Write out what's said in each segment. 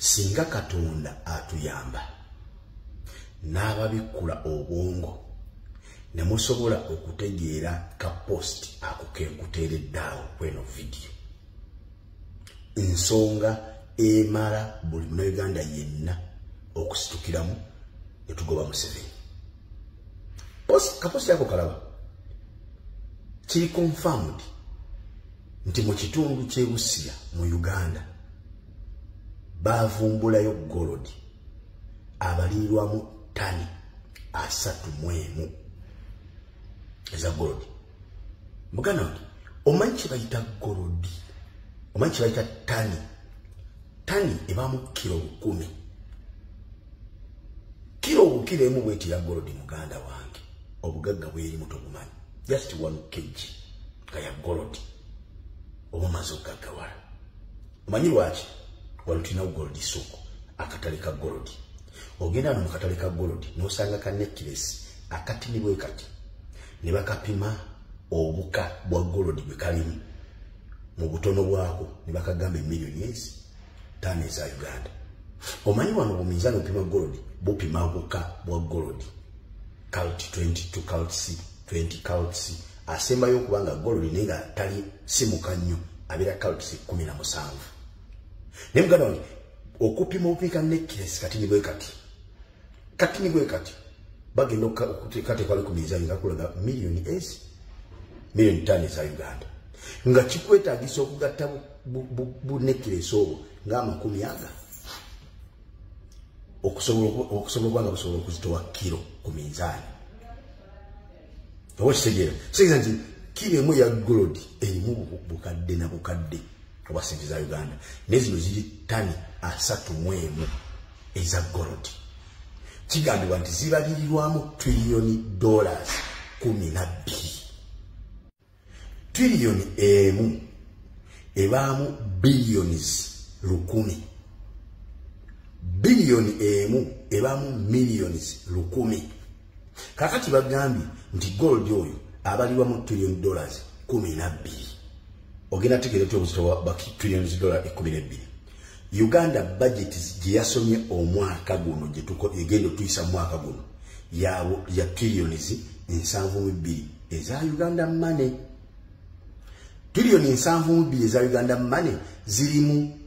singa Katonda atuyamba n'ababikula obwongo ne musobola okutegeera ka post ako kenkuteereddaawo kweno video ensonga emala buli munnayuganda yenna okusitukiramu ne tugoba Museveni. Kaposti ako kalaba kiri confirmed nti mu kitundu ky'e Busia mu Uganda bavumbulayo gold abaliirwamu tani 31 eza gold. Muganda wange omanyi kye bayita gold, omanyi kye bayita tani. Tani ebamu kilo 10. Kilo emu bwetira gold muganda wange obugagga bwerimu tobumanyi. Just 1 kg kaya gold obumaze okugaggawala. Omanyi lwaki? Walutinawo gold soko akatale ka gold. Ogenda no mukatale ka gold n'osanga ka necklace akati ni bwe kati ne bakapima obuka bwa gold bwe kalimu mu butono bwako ne bakagamba million tani za Uganda. Omanyi wano mu mizano opima gold bupima obuka bwa gold carat 22 carat C 20 carat C asembayo okubanga gold nenga tali simuka nnyo abira carat 17. Ne muganda wange okupima opika necklace kati ni bwe kati bagenda kate kwali ku mizani ngakulaga million tani za Uganda nga kikwetaagisa okugatta bu necklace obwo ng'amakumi aga okusobola nga busobola okuzitowa kilo ku minzaani. Oba kitegeera kitegeeza nti kilo emu ya gold erimu bukadde na bukadde oba sente za Uganda nezino ziri tani 31 eza gold. Kigambibwa nti zibalirirwamu $12 trillion. Trillion emu ebaamu billions 100. Billion emu ebaamu millions 100. Kakati bagambye nti gold oyo abalirwamu $12 trillion 12. Ogenda tegeera nti obuzito bwa trillions $12. Uganda budget gye yasomye omwaka guno gye egenda tuyisa mwaka guno ya trillions 72 eza Uganda money. Trillion 72 eza Uganda money zirimu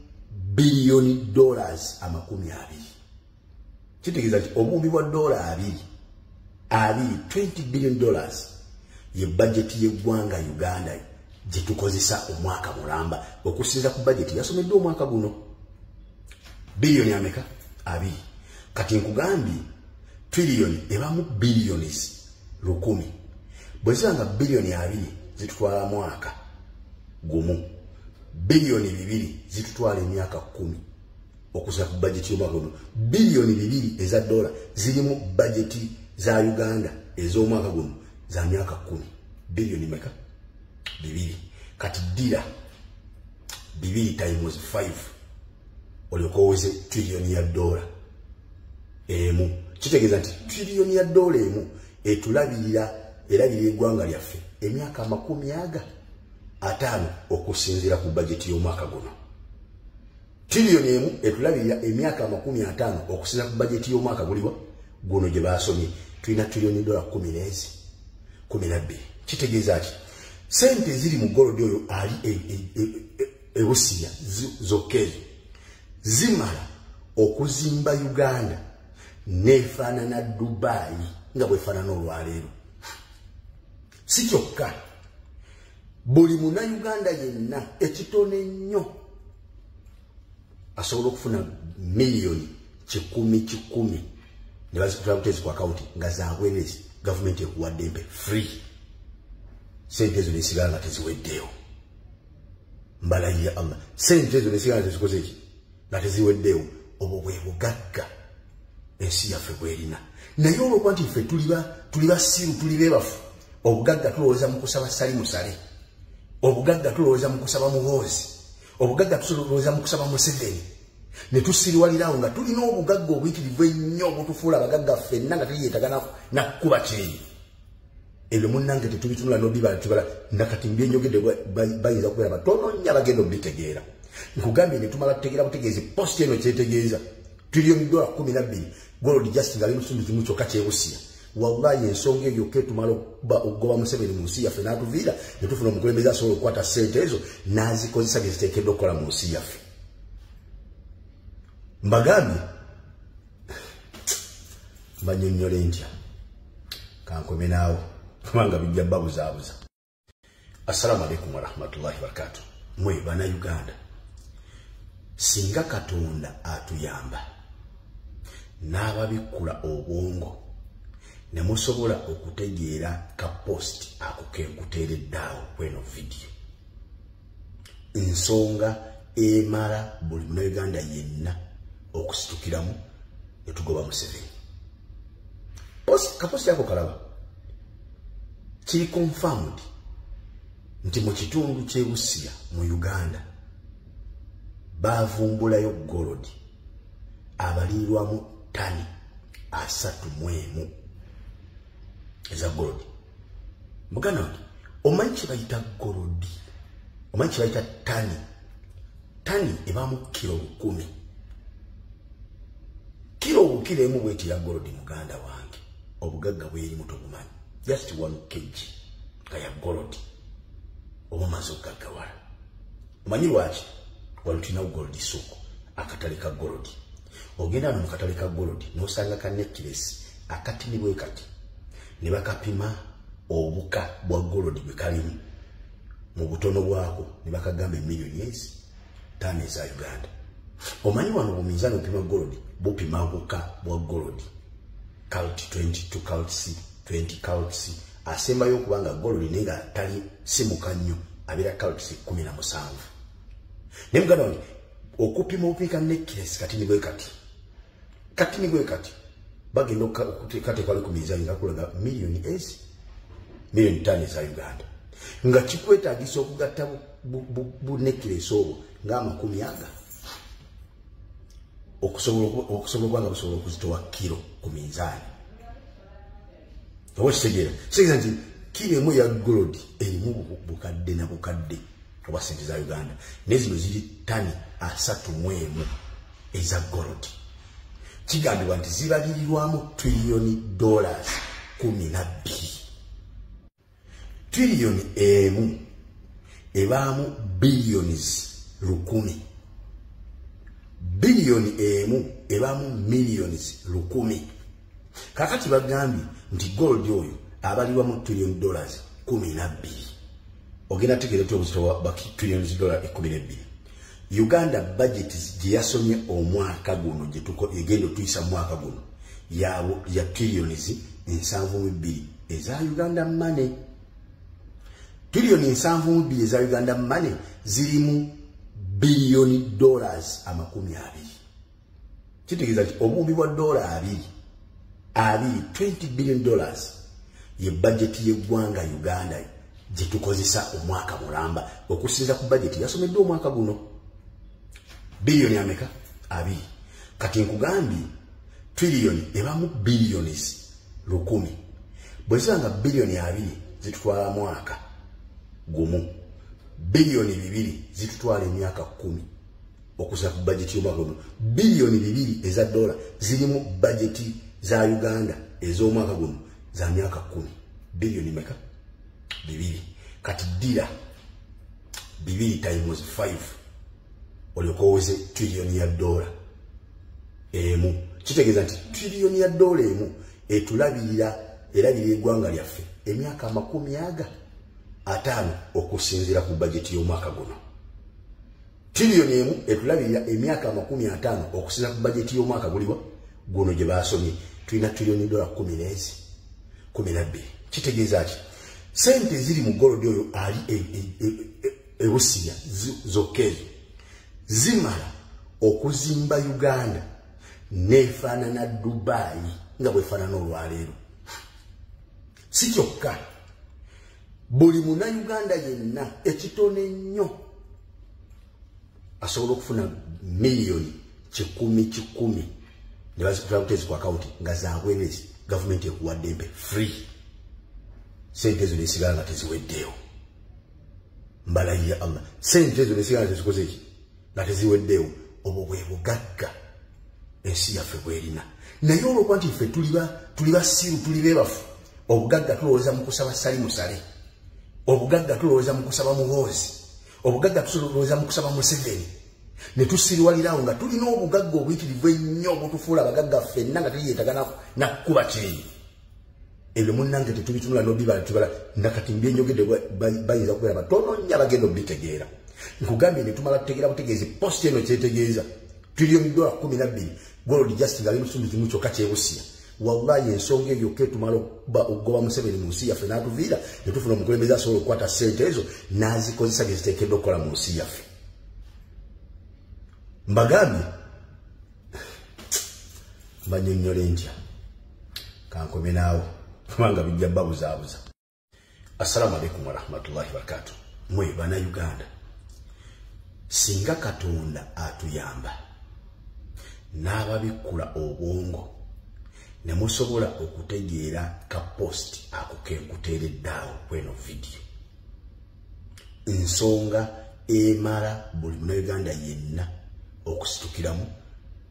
billion dollars 20. Kitegeeza nti obumbi bwa dola 20 billion dollars ye budget y'eggwanga Uganda gye tukozesa omwaka mulamba okusinza ku budget yasomeddwa omwaka guno. Billion ameka 2. Kati nkugambye trillion ebamu billions 10. Bwe zanga billion 2 zitutwala mwaka gumu, billion 2 zitutwala emyaka 10 okusa ku budget y'omwaka guno. Billion 2 eza dola zirimu budget za Uganda ez'omwaka guno za myaka 10. Billion meka 2. Kati dira 2 times 5 oliokoze trillion ya dola emu. Kitegeeza nti trillion ya dola emu etulabirira eggwanga lyaffe emyaka 50 okusinzira ku budget y'omwaka guno. Trillion emu etulabirira emyaka 50 okusinzira ku budget y'omwaka guno gye basomye. Tulina trillion dola 12. Kitegeeza ki sente ziri mu gold oyo ali Busia zokkezo zimala okuzimba Uganda nefaanana Dubai nga bwefaanana olwaleero. Si kyokka buli muna Uganda yenna ekitone nnyo asobola okufuna million 10 ne bazikutula butezi ku account nga zabwerezi government ekuwadde mpe free. Sente ezo nesigala nga teziweddeyo. Mbalayi ya Allah sente ezo nesigala nga tezikoze ki nga teziweddeyo. Obwo bwe bugagga ensi yaffe bwerina. Naye olwokuba nti ffe tuli basiru tuli beebafu obugagga tulowooza mu kusaba sali musale, obugagga tulowooza mu kusaba muhoozi, obugagga tulowooza mu kusaba Museveni ne tusiriwalirawo nga tulina obugagga obuyitirivu ennyo obutufuula abagagga ffenna nga teyeetagana nakkuba kyeyi. Ebyo munnange tetubitunula n'obibala tubala nakati mbyenyogedde bayinza kubeera batono nnyo abagenda obitegeera. nkugambye ne tumala kutegeera butegeezi post eno kyetegeeza trillion dollar 12 gold just ngali musundu kimu kyokka kyewusiya wallahi ensonga eyo ke tumala okugoba Museveni mu nsi yaffe n'atuviira ne tufuna omukulembeze asobola okukwata ssente ezo n'azikozesa bye ziteekeddwa okukola mu nsi yaffe mbagambye mbanyonnyole ntya kankome naawo kubanga bijja babuzaabuza. Assalamu alaikum warahmatullahi wabarakatuh. Mwe bana Uganda, singa Katonda atuyamba n'ababikula obwongo ne musobola okutegeera ka post ako kenkuteereddaawo kweno video ensonga emala buli Munnayuganda yenna okusitukiramu ne tugoba Museveni. Kaposti yako kalaba kiri confirmed nti mu kitundu ky'e Busia mu Uganda bavumbulayo gold abaliirwamu tani 31 eza gold. Muganda omanyi kye bayita gold, omanyi kye bayita tani ebamu kilo 10 kilo emu bweti ya gold. Muganda wange obugagga bweri muto bumanyi just 1 kg kaya gold obumaze okugaggawala. Omanyi lwaki walutinawo gold soko akatale ka gold. Ogenda mu katale ka gold n'osanga ka necklace akatini bwe kati ne bakapima obuka bwa gold bwe kalimu mu butono bwako ne bakagamba million ezi 5 za Uganda. Omanyi wano mu mizano pima gold bupima obuka bwa gold carat 22 carats 20 carats asembayo kubanga gold nenga tali simuka nnyo abira carats 17. Ne Muganda wange okupima opika necklace katini bwe kati bagenda okukate kwali ku mizani ngakulaga million ezi million 5 za Uganda nga kikwetaagisa okugatta bu necklace obwo nga 10 okusobola kwanga busobola okuzitowa kilo ku mizani. Owekitegeera kitegeeza nti kilo emu ya gold erimu bukadde na bukadde obwa sente za Uganda nezino ziri tani 31 eza gold. Kigambibwa nti zibalirirwamu trillion dollars 12. Trillion emu ebaamu billions 10. Billion emu ebaamu millions 10. Kakati bagambye nti gold oyo abalirirwamu trillion dollars 12. Ogenda tegeera tu obuzito bwa trillions dollars 12. Uganda budget gye yasomye omwaka guno gye egenda tuyisa mwaka guno ya trillions 72 eza Uganda money. Trillion 72 eza Uganda money zirimu billion dollars 20. Kitegeeza nti obumbi bwa dola 20 billion dollars ye budget y'eggwanga Uganda gye tukozesa omwaka mulamba okusinza ku budget yasomeddwa omwaka guno. Billion ameka 2. Kati nkugambye trillion ebamu billions 10. Bwezanga billion 2 zitutwala mwaka gumu, billion 2 zitutwala emyaka 10 okusa ku budget y'omwaka guno. Billion 2 eza dola zirimu budget za Uganda ez'omwaka guno za myaka 10. Billion meka 2. Kati dira 2 times 5 olikoze trillion ya dola emu. Kitegeeza nti trillion ya dola emu etulabirira eggwanga lyaffe emyaka 50 okusinzira ku budget y'omwaka guno. Trillion emu etulabirira emyaka 50 okusinzira ku budget y'omwaka guno gye basomye. Tulina trillion dola 12. Kitegeeza ki sente ziri mu gold oyo ali e Busia zokkezo zimala okuzimba Uganda nefaanana Dubai nga bwefaanana olwaleero. Si kyokka buli Munnayuganda yenna ekitone nnyo asobola okufuna million 10 ne bazikutula butezi ku account nga zabwerezi gavumenti ekuwadde mpe free. Sente ezo nesigala nga teziweddeewo. Mbalayi ya Allah sente ezo nesigala tezikoze ki nga teziweddewo obwo bwe bugagga ensi yaffe bwerina naye olwokuba nti ffe tuli basiru tuli beebafu obugagga tulowooza mu kusaba sali musale obugagga tulowooza mu kusaba muhoozi obugagga tulowooza mu kusaba Museveni ne tusiriwalirawo nga tulina obugagga obuyitirivu ennyo obutufuula abagagga ffenna nga teyeetagana nakkuba kyeyi ebyo munnange tetubitunula n'obibala tubala nakati mbyenyogedde bayinza kubeera batono nnyo abagenda obitegeera nkugambye ne tumala tutegeera butegeezi posti eno kyetegeeza trillion $12 gold just nga limusumbi kimu kyokka kyebusiya wallahi ensonga eyo ketumala okugoba Museveni mu nsi yaffe n'atuviira ne tufuna omukulembeze asobola okukwata ssente ezo n'azikozesa bye ziteekeddwa okukola mu nsi yaffe mbagambye mbanyonnyole ntya kankome naawo kubanga bijja babuzaabuza. Assalamu alaikum warahmatullahi wabarakatuh. Mwe bana Uganda, singa Katonda atuyamba n'ababikula obwongo ne musobola okutegeera ka post ako kenkuteereddaawo kweno video ensonga emala buli Munnayuganda yenna okusitukiramu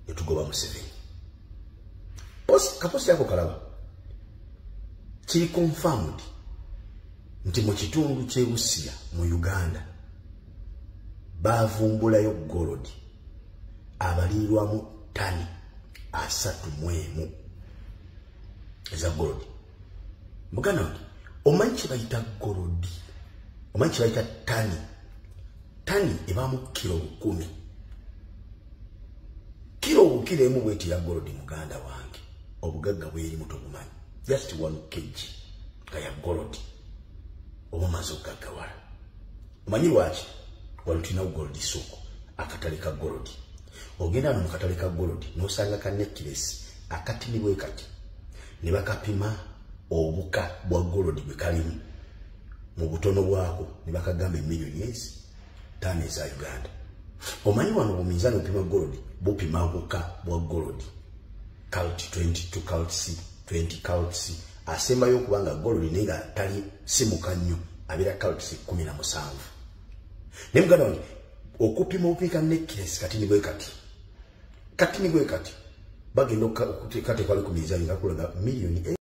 ne tugoba Museveni. Kaposti yako kalaba kiri confirmed nti mu kitundu ky'Ebusia mu Uganda bavumbulayo gold abalirwamu tani 31 eza gold. Muganda omanyi kye bayita gold, omanyi kye bayita tani ebamu kilo 10 kilo emu bweti ya gold. Muganda wange obugagga bweri muto bumanyi just 1 kg kaya gold obumaze okugagawala. Omanyi lwaki walutina gold soko akatale ka gold ogenda mu katale ka gold n'osanga ka necklace akatini bwe kati ne bakapima obuka bwa gold bwe kalimu mu butono bwako ne bakagamba million tani za Uganda. Omanyi wano mu mizano pima gold bupima obuka bwa gold carat 22 carat 20 carat asembayo kubanga gold nenga tali simuka nnyo abira carat 17. Ne muganda wange okupima opika necklace katini bwe kati bagenda okuteekate kwali ku mizani nga kulaga million